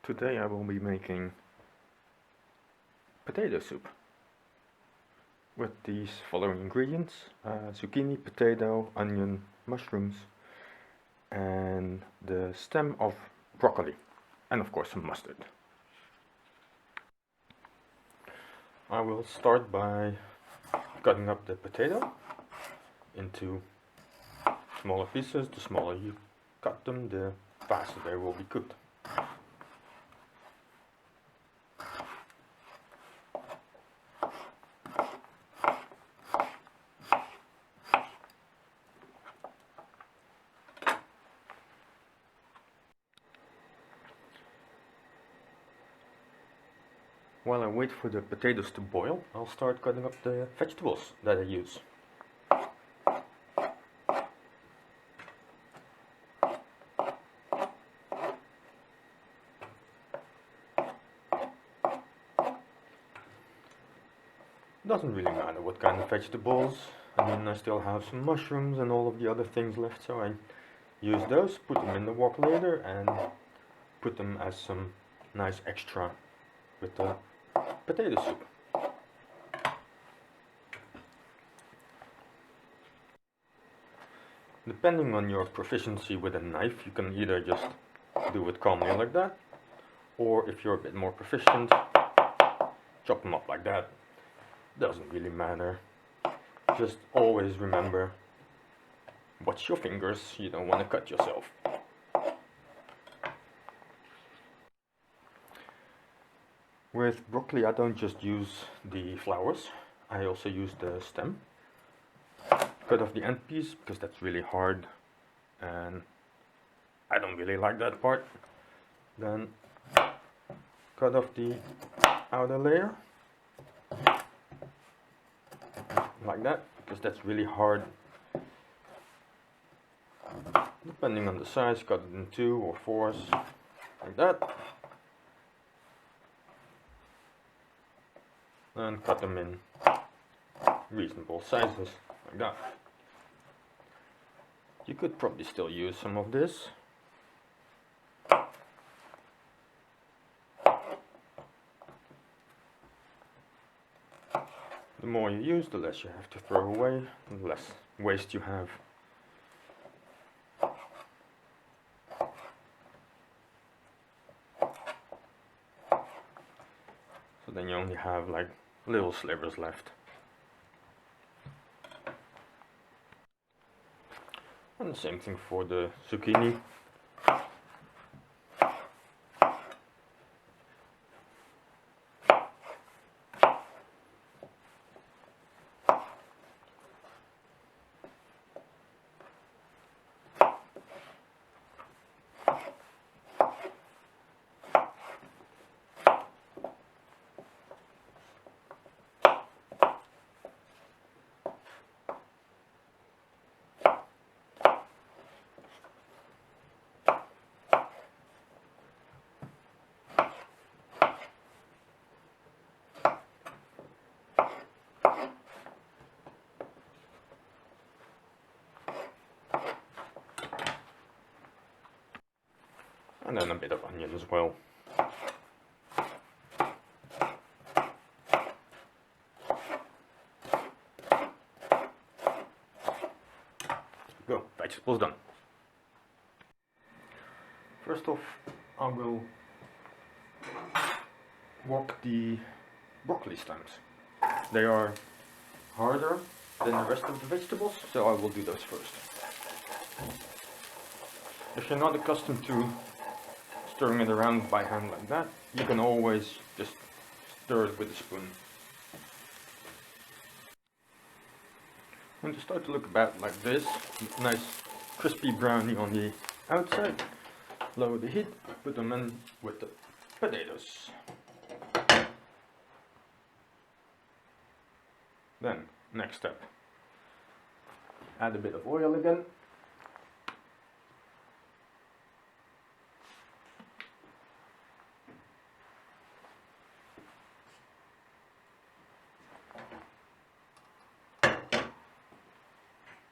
Today I will be making potato soup with these following ingredients: zucchini, potato, onion, mushrooms, and the stem of broccoli, and of course some mustard. I will start by cutting up the potato into smaller pieces. The smaller you cut them, the faster they will be cooked. While I wait for the potatoes to boil, I'll start cutting up the vegetables that I use. Doesn't really matter what kind of vegetables. I mean, I still have some mushrooms and all of the other things left, so I use those, put them in the wok later, and put them as some nice extra with the potato soup. Depending on your proficiency with a knife, you can either just do it calmly like that, or if you're a bit more proficient, chop them up like that. Doesn't really matter. Just always remember, watch your fingers, you don't want to cut yourself. With broccoli I don't just use the flowers, I also use the stem. Cut off the end piece because that's really hard and I don't really like that part. Then cut off the outer layer like that, because that's really hard. Depending on the size, cut it in 2 or 4s like that. And cut them in reasonable sizes like that. You could probably still use some of this. The more you use, the less you have to throw away, the less waste you have. So then you only have like little slivers left. And the same thing for the zucchini. And then a bit of onion as well. Go, vegetables done. First off, I will wok the broccoli stems. They are harder than the rest of the vegetables, so I will do those first. If you're not accustomed to stirring it around by hand like that, you can always just stir it with a spoon. When they start to look about like this, nice crispy brownie on the outside, lower the heat, put them in with the potatoes. Then, next step, add a bit of oil again.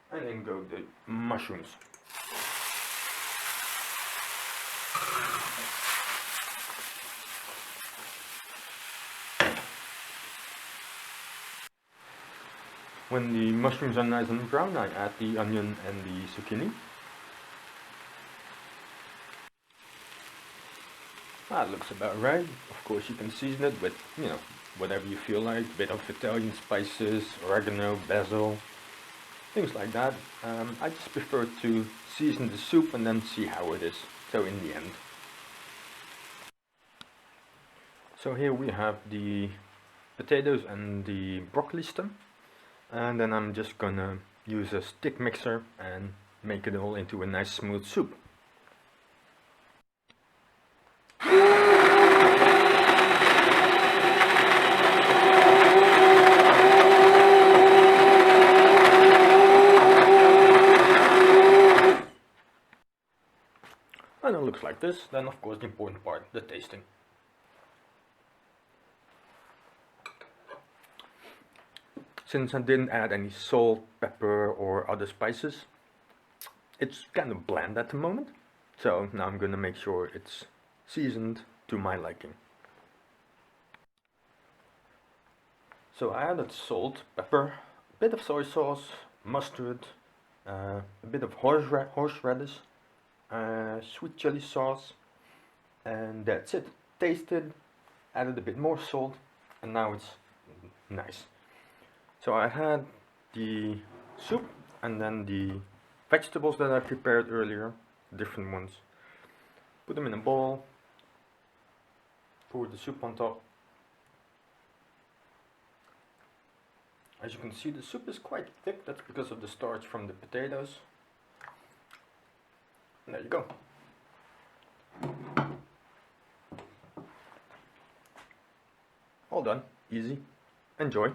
And then go the mushrooms. When the mushrooms are nice and brown, I add the onion and the zucchini. That looks about right. Of course you can season it with, whatever you feel like. A bit of Italian spices, oregano, basil, things like that. I just prefer to season the soup and then see how it is. So in the end. So here we have the potatoes and the broccoli stem. And then I'm just gonna use a stick mixer and make it all into a nice smooth soup. And it looks like this. Then of course the important part, the tasting. Since I didn't add any salt, pepper or other spices, it's kind of bland at the moment. So now I'm gonna make sure it's seasoned to my liking. So I added salt, pepper, a bit of soy sauce, mustard, a bit of horseradish, sweet chili sauce, and that's it. Tasted, added a bit more salt, and now it's nice. So I had the soup and then the vegetables that I prepared earlier, different ones. Put them in a bowl, pour the soup on top. As you can see, the soup is quite thick. That's because of the starch from the potatoes. And there you go. All done. Easy. Enjoy.